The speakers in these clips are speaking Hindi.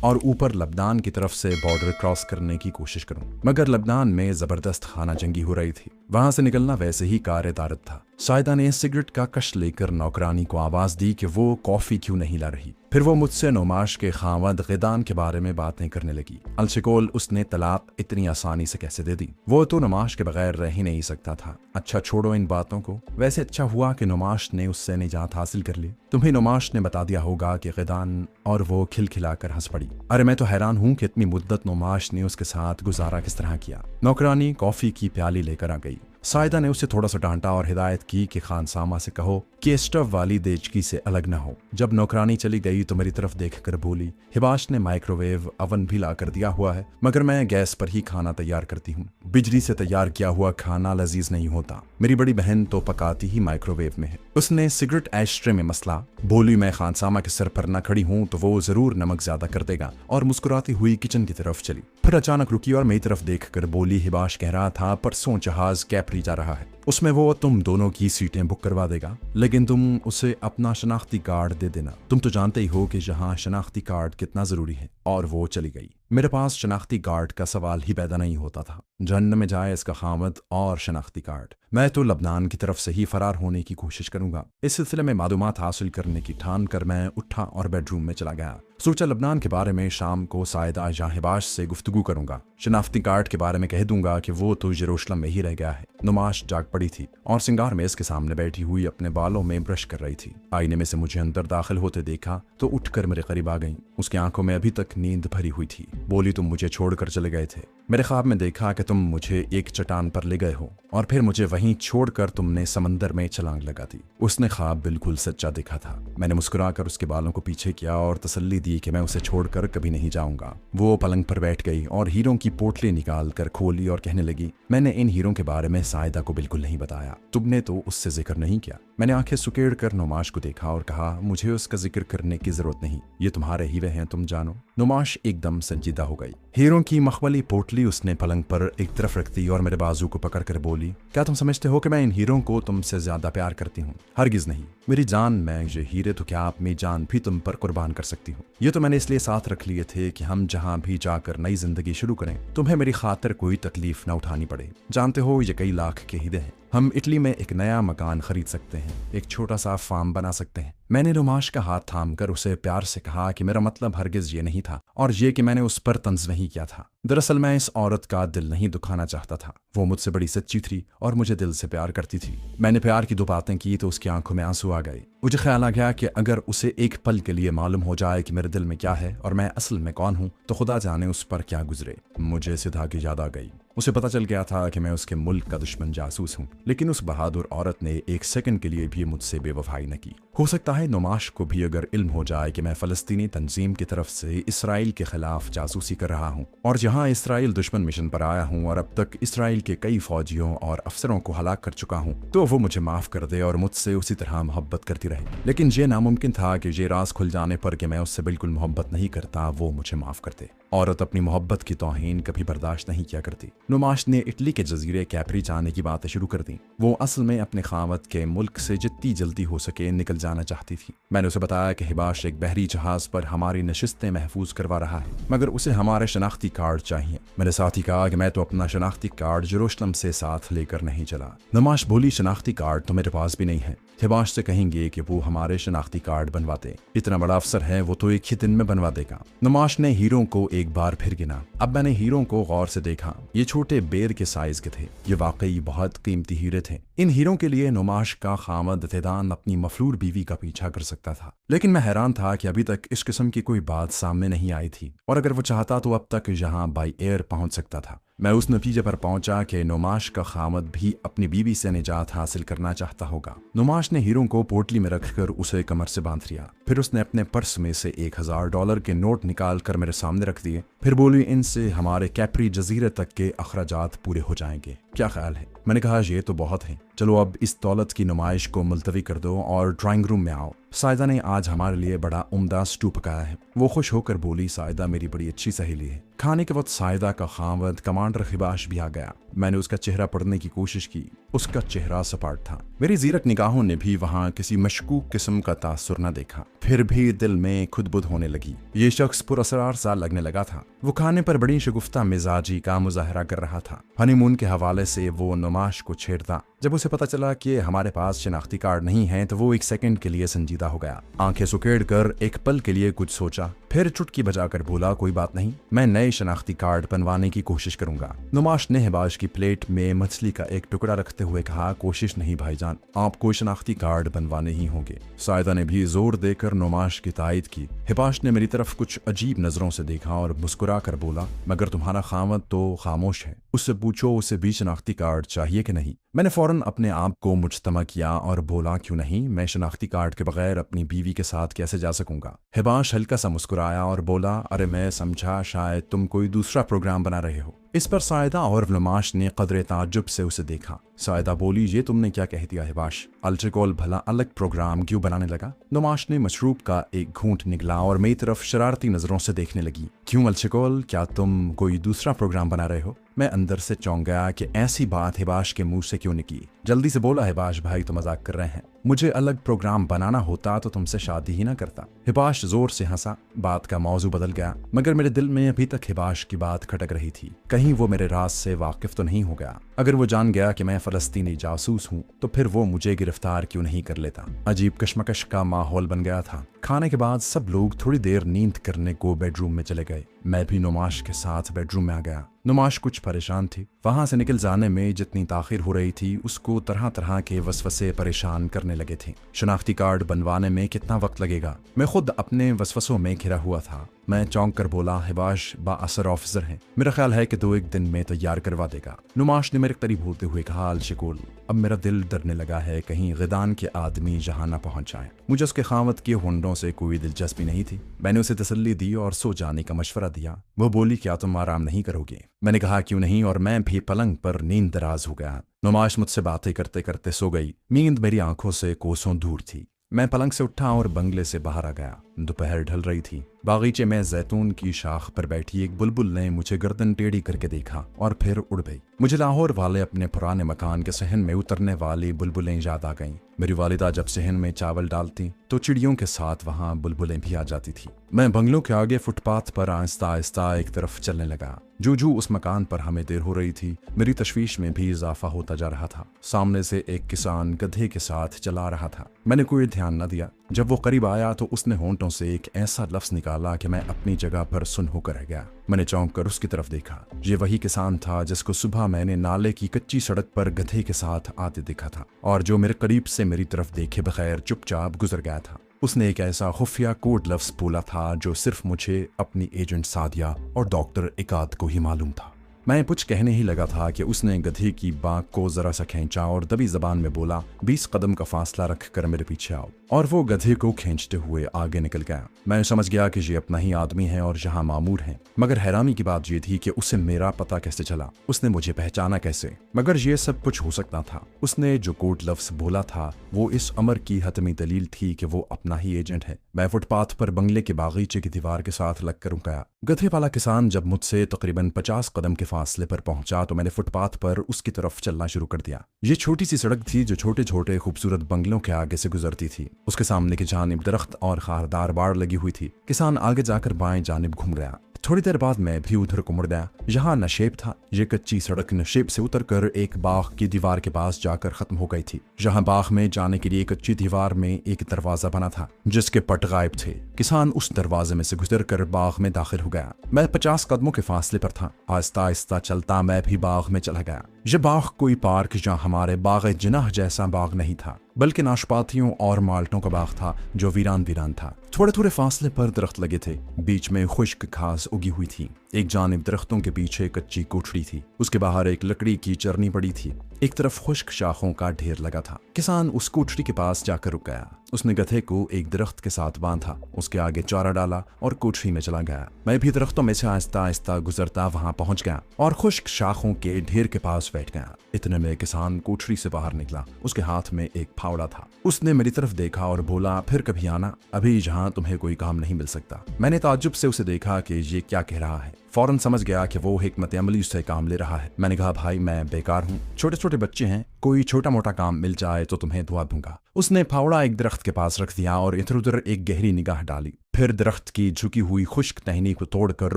और ऊपर लबनान की तरफ से बॉर्डर क्रॉस करने की कोशिश करूं। मगर लबनान में जबरदस्त खाना जंगी हो रही थी, वहां से निकलना वैसे ही कार-ए-दारत था। सायदा ने सिगरेट का कश लेकर नौकरानी को आवाज दी कि वो कॉफी क्यों नहीं ला रही। फिर वो मुझसे नुमाश के खावद गिदान के बारे में बातें करने लगी। अलशिकोल उसने तलाक इतनी आसानी से कैसे दे दी, वो तो नुमाश के बगैर रह ही नहीं सकता था। अच्छा छोड़ो इन बातों को, वैसे अच्छा हुआ कि नुमाश ने उससे निजात हासिल कर ली। तुम्हें नुमाश ने बता दिया होगा कि गिदान, और वो खिलखिलाकर हंस पड़ी। अरे मैं तो हैरान हूँ कि इतनी मुद्दत नुमाश ने उसके साथ गुजारा किस तरह किया। नौकरानी कॉफी की प्याली लेकर आ गई। सायदा ने उसे थोड़ा सा डांटा और हिदायत की कि खानसामा से कहो कि स्टव वाली देचकी से अलग न हो। जब नौकरानी चली गई तो मेरी तरफ देखकर बोली, हिबाश ने माइक्रोवेव अवन भी ला कर दिया हुआ है, मगर मैं गैस पर ही खाना तैयार करती हूँ। बिजली से तैयार किया हुआ खाना लजीज नहीं होता। मेरी बड़ी बहन तो पकाती ही माइक्रोवेव में है। उसने सिगरेट एशट्रे में मसला। बोली, मैं खानसामा के सर पर न खड़ी हूँ तो वो जरूर नमक ज्यादा कर देगा, और मुस्कुराती हुई किचन की तरफ चली। फिर अचानक रुकी और मेरी तरफ देखकर बोली, हिबाश कह रहा था परसों जहाज कैप्री जा रहा है, उसमें वो तुम दोनों की सीटें बुक करवा देगा, लेकिन तुम उसे अपना शनाख्ती कार्ड दे देना। तुम तो जानते ही हो कि यहाँ शनाख्ती कार्ड कितना जरूरी है। और वो चली गई। मेरे पास शनाख्ती कार्ड का सवाल ही पैदा नहीं होता था। जहन्नम में जाए इसका खामद और शनाख्ती कार्ड। मैं तो लबनान की तरफ से ही फरार होने की कोशिश करूंगा। इस सिलसिले में मालूमात हासिल करने की ठान कर मैं उठा और बेडरूम में चला गया। सोचा लबनान के बारे में शाम को सायदा या हिबाश से गुफ्तगू करूंगा। शनाख्ती कार्ड के बारे में कह दूंगा कि वो तो यरूशलेम में ही रह गया है। नुमाश जाग पड़ी थी और सिंगार मेज के सामने बैठी हुई अपने बालों में ब्रश कर रही थी। आईने में से मुझे अंदर दाखिल होते देखा तो उठकर मेरे करीब आ गई। उसकी आंखों में अभी तक नींद भरी हुई थी। बोली, तुम मुझे छोड़कर चले गए थे। मेरे ख्वाब में देखा कि तुम मुझे एक चट्टान पर ले गए हो और फिर मुझे वहीं छोड़कर तुमने समंदर में छलांग लगा दी। उसने ख्वाब बिल्कुल सच्चा देखा था। मैंने मुस्कुराकर उसके बालों को पीछे किया और तसल्ली दी कि मैं उसे छोड़कर कभी नहीं जाऊंगा। वो पलंग पर बैठ गई और हीरों की पोटली निकाल कर खोली और कहने लगी, मैंने इन हीरों के बारे में सायदा को बिल्कुल नहीं बताया। तुमने तो उससे जिक्र नहीं किया। मैंने आंखें सुकेड़ कर नुमाश को देखा और कहा, मुझे उसका जिक्र करने की जरूरत नहीं, ये तुम्हारे हीरे हैं, तुम जानो। नुमाश एकदम संजीदा हो गई। हीरों की मखमली पोटली उसने पलंग पर एक तरफ रख दी और मेरे बाजू को पकड़कर बोली, क्या तुम समझते हो कि मैं इन हीरों को तुमसे ज्यादा प्यार करती हूँ? हरगिज नहीं। मेरी जान, मैं ये हीरे तो क्या अपनी जान भी तुम पर कुर्बान कर सकती हूँ। ये तो मैंने इसलिए साथ रख लिए थे कि हम जहाँ भी जाकर नई जिंदगी शुरू करें, तुम्हें मेरी खातिर कोई तकलीफ न उठानी पड़े। जानते हो, ये कई लाख के हीरे हैं। हम इटली में एक नया मकान खरीद सकते हैं, एक छोटा सा फार्म बना सकते हैं। मैंने नुमाश का हाथ थामकर उसे प्यार से कहा कि मेरा मतलब हरगिज ये नहीं था, और ये कि मैंने उस पर तंज नहीं किया था। दरअसल मैं इस औरत का दिल नहीं दुखाना चाहता था। वो मुझसे बड़ी सच्ची थी और मुझे दिल से प्यार करती थी। मैंने प्यार की दो बातें की तो उसकी आंखों में आंसू आ गए। मुझे ख्याल आ गया कि अगर उसे एक पल के लिए मालूम हो जाए कि मेरे दिल में क्या है और मैं असल में कौन हूँ, तो खुदा जाने उस पर क्या गुजरे। मुझे सिद्धा की याद आ गई। उसे पता चल गया था कि मैं उसके मुल्क का दुश्मन जासूस हूँ, लेकिन उस बहादुर औरत ने एक सेकंड के लिए भी मुझसे बेवफाई न की। हो सकता है नुमाश को भी अगर इल्म हो जाए कि मैं फलस्तीनी तंजीम की तरफ से इसराइल के खिलाफ जासूसी कर रहा हूँ और जहाँ इसराइल दुश्मन मिशन पर आया हूँ और अब तक इसराइल के कई फौजियों और अफसरों को हलाक कर चुका हूँ, तो वो मुझे माफ कर दे और मुझसे उसी तरह मोहब्बत करती रहे। लेकिन ये नामुमकिन था कि ये राज खुल जाने पर कि मैं उससे बिल्कुल मोहब्बत नहीं करता, वो मुझे माफ कर दे। औरत अपनी मोहब्बत की तौहीन कभी बर्दाश्त नहीं किया करती। नुमाश ने इटली के जजीरे कैप्री जाने की बातें शुरू कर दी। वो असल में अपने खामद के मुल्क से जितनी जल्दी हो सके निकल जाना चाहती थी। मैंने उसे बताया कि हिबाश एक बहरी जहाज पर हमारी नशिस्तें महफूज करवा रहा है, मगर उसे हमारे शनाख्ती कार्ड चाहिए। मैंने साथ ही कहा कि मैं तो अपना शनाख्ती कार्ड यरूशलेम से साथ लेकर नहीं चला। नुमाश बोली, शनाख्ती कार्ड तो मेरे पास भी नहीं है। हिबाश से कहेंगे कि वो हमारे शनाख्ती कार्ड बनवा दे। इतना बड़ा अफसर है, वो तो एक ही दिन में बनवा देगा। नुमाश ने हीरों को एक बार फिर गिना। अब मैंने हीरों को गौर से देखा। ये छोटे बेर के साइज के थे। ये वाकई बहुत कीमती हीरे थे। इन हीरों के लिए नुमाश का खामद ज़ैदान अपनी मफलूर बीवी का पीछा कर सकता था, लेकिन मैं हैरान था कि अभी तक इस किस्म की कोई बात सामने नहीं आई थी, और अगर वो चाहता तो अब तक यहाँ बाई एयर पहुंच सकता था। मैं उस नतीजे पर पहुंचा कि नुमाश का खामद भी अपनी बीवी से निजात हासिल करना चाहता होगा। नुमाश ने हीरों को पोटली में रखकर उसे कमर से बांध लिया। फिर उसने अपने पर्स में से $1000 के नोट निकाल कर मेरे सामने रख दिए। फिर बोली, इनसे हमारे कैप्री जजीरे तक के अखराजात पूरे हो जाएंगे, क्या ख्याल है? मैंने कहा, ये तो बहुत है। चलो अब इस दौलत की नुमाइश को मुलतवी कर दो और ड्राइंग रूम में आओ। सायदा ने आज हमारे लिए बड़ा उम्दा स्टू पकाया है। वो खुश होकर बोली, सायदा मेरी बड़ी अच्छी सहेली है। खाने के वक्त सायदा का खावद कमांडर खिबाश भी आ गया। मैंने उसका चेहरा पढ़ने की कोशिश की। उसका चेहरा सपाट था। मेरी जीरक निगाहों ने भी वहां किसी मशकूक किस्म का तासुर न देखा। फिर भी दिल में खुदबुद होने लगी। ये शख्स पुरअसरार सा लगने लगा था। वो खाने पर बड़ी शगुफ्ता मिजाजी का मुजाहरा कर रहा था। हनीमून के हवाले से वो नुमाश को छेड़ता। जब उसे पता चला कि हमारे पास शिनाख्ती कार्ड नहीं है तो वो एक सेकंड के लिए संजीदा हो गया। आंखें सुकेड़ कर एक पल के लिए कुछ सोचा, फिर चुटकी बजाकर बोला, कोई बात नहीं, मैं नए शनाख्ती कार्ड बनवाने की कोशिश करूंगा। नुमाश ने हिबाश की प्लेट में मछली का एक टुकड़ा रखते हुए कहा, कोशिश नहीं भाईजान, आपको शनाख्ती कार्ड बनवाने ही होंगे। सायदा ने भी जोर देकर नुमाश की तायद की। हिबाश ने मेरी तरफ कुछ अजीब नजरों से देखा और मुस्कुरा कर बोला, मगर तुम्हारा खामद तो खामोश है, उससे पूछो उसे भी शनाख्ती कार्ड चाहिए कि नहीं। मैंने फौरन अपने आप को मुजतमा किया और बोला, क्यों नहीं, मैं शनाख्ती कार्ड के बगैर अपनी बीवी के साथ कैसे जा सकूंगा। हिबाश हल्का सा मुस्कुराया और बोला, अरे मैं समझा शायद तुम कोई दूसरा प्रोग्राम बना रहे हो। इस पर सायदा और नुमाश ने कदरे ताज्जुब से उसे देखा। सायदा बोली, ये तुमने क्या कह दिया हिबाश, अल्कोहल भला अलग प्रोग्राम क्यों बनाने लगा। नुमाश ने मशरूब का एक घूंट निगला और मेरी तरफ शरारती नजरों से देखने लगी। क्यों अल्कोहल, क्या तुम कोई दूसरा प्रोग्राम बना रहे हो। मैं अंदर से चौंक गया कि ऐसी बात हिबाश के मुंह से क्यों निकली। जल्दी से बोला, हिबाश भाई तो मजाक कर रहे हैं, मुझे अलग प्रोग्राम बनाना होता तो तुमसे शादी ही ना करता। हिबाश जोर से हंसा। बात का मौजू बदल गया, मगर मेरे दिल में अभी तक हिबाश की बात खटक रही थी। कहीं वो मेरे राज से वाकिफ तो नहीं हो गया। अगर वो जान गया कि मैं फलस्तीनी जासूस हूँ तो फिर वो मुझे गिरफ्तार क्यों नहीं कर लेता। अजीब कशमकश का माहौल बन गया था। खाने के बाद सब लोग थोड़ी देर नींद करने को बेडरूम में चले गए। मैं भी नुमाश के साथ बेडरूम में आ गया। नुमाश कुछ परेशान थी। वहां से निकल जाने में जितनी ताखिर हो रही थी उसको तरह तरह के वसवसे परेशान करने लगे थे। शनाख्ती कार्ड बनवाने में कितना वक्त लगेगा। मैं खुद अपने वसवसों में घिरा हुआ था। मैं चौंक कर बोला, हिबाश बाअसर ऑफिसर है, मेरा ख्याल है कि 2-1 दिन में तैयार करवा देगा। नुमाश ने मेरे करीब होते हुए कहा, अलशिकोल, अब मेरा दिल डरने लगा है कहीं गिदान के आदमी जहां न पहुंच जाए। मुझे उसके खामत के हुंडों से कोई दिलचस्पी नहीं थी। मैंने उसे तसल्ली दी और सो जाने का मशवरा दिया। वो बोली, क्या तुम आराम नहीं करोगे। मैंने कहा, क्यों नहीं, और मैं भी पलंग पर नींद दराज हो गया। नुमाश मुझसे बातें करते करते सो गई। नींद मेरी आंखों से कोसों दूर थी। मैं पलंग से उठा और बंगले से बाहर आ गया। दोपहर ढल रही थी। बागीचे में जैतून की शाख पर बैठी एक बुलबुल ने मुझे गर्दन टेढ़ी करके देखा और फिर उड़ गई। मुझे लाहौर वाले अपने पुराने मकान के सहन में उतरने वाली बुलबुलें याद आ गईं। मेरी वालिदा जब सहन में चावल डालती तो चिड़ियों के साथ वहां बुलबुलें भी आ जाती थी। मैं बंगलों के आगे फुटपाथ पर आहिस्ता आहिस्ता एक तरफ चलने लगा। जू उस मकान पर हमें देर हो रही थी, मेरी तशवीश में भी इजाफा होता जा रहा था। सामने से एक किसान गधे के साथ चला रहा था। मैंने कोई ध्यान न दिया। जब वो करीब आया तो उसने होंठों से एक ऐसा लफ्ज निकाला कि मैं अपनी जगह पर सुन होकर रह गया। मैंने चौंक कर उसकी तरफ देखा। ये वही किसान था जिसको सुबह मैंने नाले की कच्ची सड़क पर गधे के साथ आते देखा था और जो मेरे करीब से मेरी तरफ देखे बगैर चुपचाप गुजर गया था। उसने एक ऐसा खुफिया कोड लफ्ज बोला था जो सिर्फ मुझे, अपनी एजेंट सादिया और डॉक्टर इकाद को ही मालूम था। मैं कुछ कहने ही लगा था कि उसने गधे की बाँग को जरा सा खींचा और दबी जबान में बोला, 20 कदम का फासला रख कर मेरे पीछे आओ। और वो गधे को खींचते हुए आगे निकल गया। मैं समझ गया कि ये अपना ही आदमी है और यहाँ मामूर है। मगर हैरानी की बात ये थी कि उसे मेरा पता कैसे चला, उसने मुझे पहचाना कैसे। मगर ये सब कुछ हो सकता था। उसने जो कोड लफ्ज बोला था वो इस अमर की हतमी दलील थी कि वो अपना ही एजेंट है। मैं फुटपाथ पर बंगले के बागीचे की दीवार के साथ लग कर गया। गधे वाला किसान जब मुझसे तकरीबन 50 कदम के फासले पर पहुंचा तो मैंने फुटपाथ पर उसकी तरफ चलना शुरू कर दिया। ये छोटी सी सड़क थी जो छोटे छोटे खूबसूरत बंगलों के आगे से गुजरती थी। उसके सामने की जानिब दरख्त और खारदार बाड़ लगी हुई थी। किसान आगे जाकर बाएं जानिब घूम गया। थोड़ी देर बाद मैं भी उधर को मुड़ गया। यहाँ नशेब था। ये कच्ची सड़क नशेब से उतरकर एक बाग की दीवार के पास जाकर खत्म हो गई थी। जहाँ बाग में जाने के लिए कच्ची दीवार में एक दरवाजा बना था जिसके पट गायब थे। किसान उस दरवाजे में से गुजरकर बाग में दाखिल हो गया। मैं 50 कदमों के फासले पर था। आहिस्ता आहिस्ता चलता मैं भी बाग में चला गया। यह बाग कोई पार्क या हमारे बाग जिनाह जैसा बाग नहीं था, बल्कि नाशपातियों और माल्टों का बाग था जो वीरान वीरान था। थोड़े थोड़े फासले पर दरख्त लगे थे। बीच में खुश्क घास उगी हुई थी। एक जानिब दरख्तों के पीछे कच्ची कोठड़ी थी, उसके बाहर एक लकड़ी की चरनी पड़ी थी, एक तरफ खुश्क शाखों का ढेर लगा था। किसान उस कोठड़ी के पास जाकर रुक गया। उसने गधे को एक दरख्त के साथ बांधा, उसके आगे चारा डाला और कोठड़ी में चला गया। मैं भी दरख्तों में से आहिस्ता आहिस्ता गुजरता वहां पहुंच गया और खुश्क शाखों के ढेर के पास बैठ गया। इतने में किसान कोठड़ी से बाहर निकला। उसके हाथ में एक फावड़ा था। उसने मेरी तरफ देखा और बोला, फिर कभी आना, अभी जहां तुम्हें कोई काम नहीं मिल सकता। मैंने ताज्जुब से उसे देखा कि ये क्या कह रहा है। फौरन समझ गया कि वो हिकमत अमली से काम ले रहा है। मैंने कहा, भाई मैं बेकार हूँ, छोटे छोटे बच्चे हैं, कोई छोटा मोटा काम मिल जाए तो तुम्हें दुआ दूंगा। उसने फावड़ा एक दरख्त के पास रख दिया और इधर उधर एक गहरी निगाह डाली। फिर दरख्त की झुकी हुई खुश्क टहनी को तोड़कर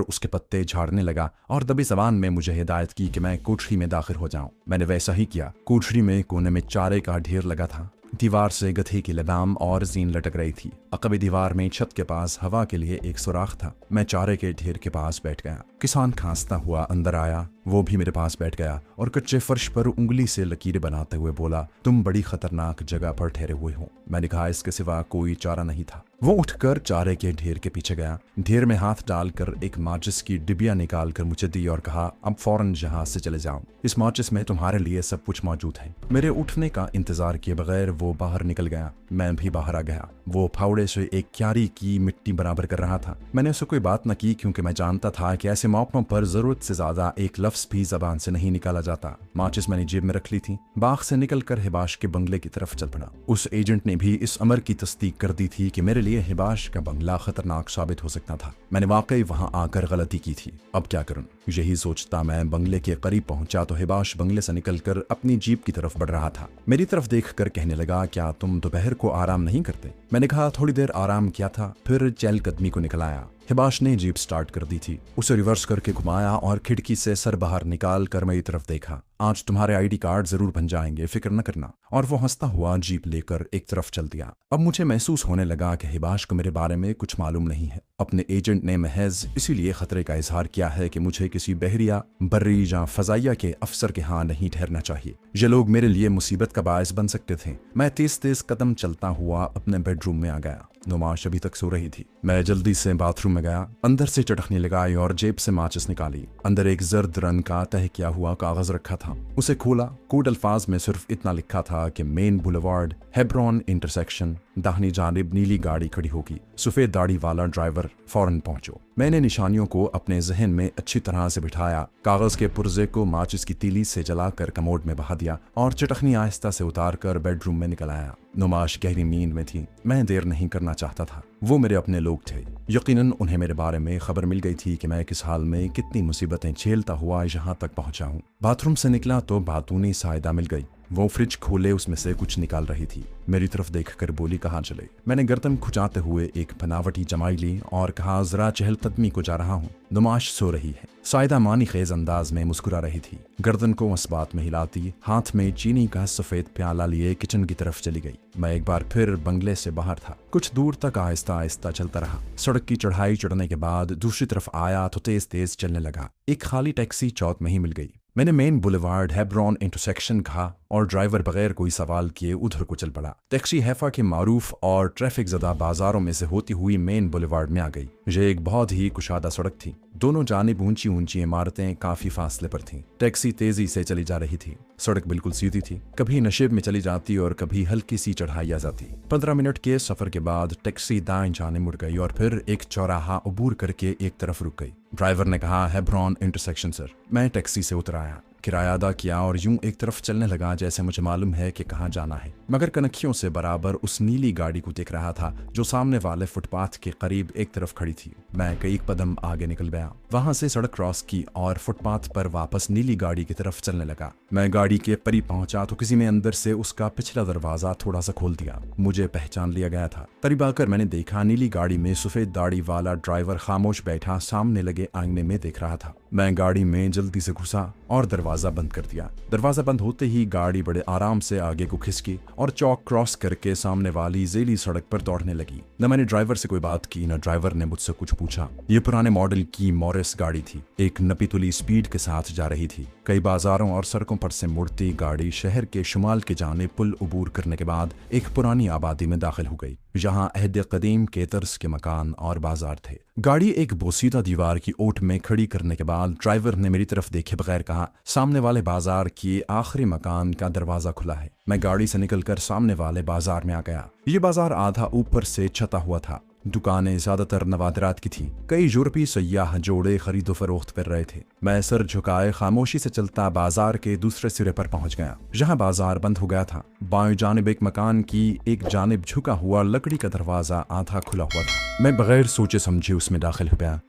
उसके पत्ते झाड़ने लगा और दबी जबान में मुझे हिदायत की कि मैं कोठड़ी में दाखिल हो जाऊं। मैंने वैसा ही किया। कोठड़ी में कोने में चारे का ढेर लगा था। दीवार से गधे की लगाम और जीन लटक रही थी। अकबी दीवार में छत के पास हवा के लिए एक सुराख था। मैं चारे के ढेर के पास बैठ गया। किसान खांसता हुआ अंदर आया। वो भी मेरे पास बैठ गया और कच्चे फर्श पर उंगली से लकीरें बनाते हुए बोला, तुम बड़ी खतरनाक जगह पर ठहरे हुए हो। मैंने कहा, इसके सिवा कोई चारा नहीं था। वो उठकर चारे के ढेर के पीछे गया। ढेर में हाथ डालकर एक माचिस की डिबिया निकाल कर मुझे दी और कहा, अब फौरन जहां से चले जाओ। इस माचिस में तुम्हारे लिए सब कुछ मौजूद है। मेरे उठने का इंतजार किए बगैर वो बाहर निकल गया। मैं भी बाहर आ गया। वो फावड़े से एक क्यारी की मिट्टी बराबर कर रहा था। मैंने उसे कोई बात न की क्योंकि मैं जानता था कि ऐसे मौकों पर जरूरत से ज्यादा एक लफ्ज भी जबान से नहीं निकाला जाता। माचिस मैंने जेब में रख ली थी। बाग से निकलकर हिबाश के बंगले की तरफ चल पड़ा। उस एजेंट ने भी इस अमर की तस्दीक कर दी थी कि मेरे लिए हिबाश का बंगला खतरनाक साबित हो सकता था। मैंने वाकई वहां आकर गलती की थी। अब क्या करूं? यही सोचता मैं बंगले के करीब पहुंचा तो हिबाश बंगले से निकलकर अपनी जीप की तरफ बढ़ रहा था। मेरी तरफ देखकर कहने लगा, क्या तुम दोपहर को आराम नहीं करते? मैंने कहा, थोड़ी देर आराम किया था, फिर चहलकदमी को निकल आया। हिबाश ने जीप स्टार्ट कर दी थी। उसे रिवर्स करके घुमाया और खिड़की से सर बाहर निकाल कर मेरी तरफ देखा। आज तुम्हारे आईडी कार्ड जरूर बन जाएंगे, फिक्र न करना। और वो हंसता हुआ जीप लेकर एक तरफ चल दिया। अब मुझे महसूस होने लगा कि हिबाश को मेरे बारे में कुछ मालूम नहीं है। अपने एजेंट ने महज इसीलिए खतरे का इजहार किया है कि मुझे किसी बहरिया, बर्री या फजाइया के अफसर के यहाँ नहीं ठहरना चाहिए। ये लोग मेरे लिए मुसीबत का बायस बन सकते थे। मैं तेज तेज कदम चलता हुआ अपने बेडरूम में आ गया। नुमाश अभी तक सो रही थी। मैं जल्दी से बाथरूम में गया, अंदर से चटखनी लगाई और जेब से माचिस निकाली। अंदर एक जर्द रंग का तह किया हुआ कागज रखा था। उसे खोला। कोड अल्फाज में सिर्फ इतना लिखा था कि मेन बुलेवार्ड, हेब्रॉन इंटरसेक्शन, दाहिनी जानिब नीली गाड़ी खड़ी होगी, सफेद दाढ़ी वाला ड्राइवर, फौरन पहुंचो। मैंने निशानियों को अपने जहन में अच्छी तरह से बिठाया। कागज के पुर्जे को माचिस की तीली से जलाकर कमोड में बहा दिया और चटखनी आहिस्ता से उतारकर बेडरूम में निकल आया। नुमाश गहरी नींद में थी। मैं देर नहीं करना चाहता था। वो मेरे अपने लोग थे। यकीनन उन्हें मेरे बारे में खबर मिल गई थी कि मैं किस हाल में कितनी मुसीबतें झेलता हुआ यहाँ तक पहुंचा हूँ। बाथरूम से निकला तो बातूनी सायदा मिल गई। वो फ्रिज खोले उसमें से कुछ निकाल रही थी। मेरी तरफ देखकर बोली, कहाँ चले? मैंने गर्दन खुजाते हुए एक बनावटी जमाई ली और कहा, जरा चहलकदमी को जा रहा हूँ। नुमाश सो रही है। सायदा मानी खेज अंदाज में मुस्कुरा रही थी। गर्दन को मस्बात में हिलाती हाथ में चीनी का सफेद प्याला लिए किचन की तरफ चली गई। मैं एक बार फिर बंगले से बाहर था। कुछ दूर तक आहिस्ता आहिस्ता चलता रहा। सड़क की चढ़ाई चढ़ने के बाद दूसरी तरफ आया तो तेज तेज चलने लगा। एक खाली टैक्सी चौक में ही मिल गई। मैंने मेन बुलेवार्ड, हेब्रॉन इंटरसेक्शन कहा और ड्राइवर बगैर कोई सवाल किए उधर को चल पड़ा। टैक्सी हैफा के मारूफ और ट्रैफिक ज़दा बाजारों में से होती हुई मेन बुलेवार्ड में आ गई। ये एक बहुत ही कुशादा सड़क थी। दोनों जानिब ऊंची ऊंची इमारतें काफी फासले पर थीं। टैक्सी तेजी से चली जा रही थी। सड़क बिल्कुल सीधी थी। कभी नशेब में चली जाती और कभी हल्की सी चढ़ाई आ जाती। 15 मिनट के सफर के बाद टैक्सी दाएं जाने मुड़ गई और फिर एक चौराहा अबूर करके एक तरफ रुक गई। ड्राइवर ने कहा, हेब्रॉन इंटरसेक्शन सर। मैं टैक्सी से उतर आया, किराया अदा किया और यूं एक तरफ चलने लगा जैसे मुझे मालूम है कि कहाँ जाना है। मगर कनखियों से बराबर उस नीली गाड़ी को देख रहा था जो सामने वाले फुटपाथ के करीब एक तरफ खड़ी थी। मैं कई कदम आगे निकल गया। वहां से सड़क क्रॉस की और फुटपाथ पर वापस नीली गाड़ी की तरफ चलने लगा। मैं गाड़ी के करीब पहुंचा तो किसी ने अंदर से उसका पिछला दरवाजा थोड़ा सा खोल दिया। मुझे पहचान लिया गया था। करीब आकर मैंने देखा नीली गाड़ी में सफेद दाढ़ी वाला ड्राइवर खामोश बैठा सामने लगे आईने में देख रहा था। मैं गाड़ी में जल्दी से घुसा और दरवाजा बंद कर दिया। दरवाजा बंद होते ही गाड़ी बड़े आराम से आगे को खिसकी और चौक क्रॉस करके सामने वाली जेली सड़क पर दौड़ने लगी। न मैंने ड्राइवर से कोई बात की, न ड्राइवर ने मुझसे कुछ पूछा। ये पुराने मॉडल की मॉरिस गाड़ी थी। एक नपीतुली स्पीड के साथ जा रही थी। कई बाजारों और सड़कों पर से मुड़ती गाड़ी शहर के शुमाल के जाने पुल अबूर करने के बाद एक पुरानी आबादी में दाखिल हो गई। जहां अहद कदीम के तर्ज के मकान और बाजार थे। गाड़ी एक बोसीदा दीवार की ओट में खड़ी करने के बाद ड्राइवर ने मेरी तरफ देखे बगैर कहा, सामने वाले बाजार के आखिरी मकान का दरवाजा खुला है। मैं गाड़ी से निकलकर सामने वाले बाजार में आ गया। ये बाजार आधा ऊपर से छता हुआ था। दुकानें ज्यादातर नवादरात की थीं। कई यूरोपीय सयाह जोड़े खरीदो फरोख्त कर रहे थे। मैं सर झुकाए खामोशी से चलता बाजार के दूसरे सिरे पर पहुंच गया, जहां बाजार बंद हो गया था। बाएं जानिब एक मकान की एक जानिब झुका हुआ लकड़ी का दरवाजा आधा खुला हुआ था। मैं बगैर सोचे समझे उसमें दाखिल हो गया।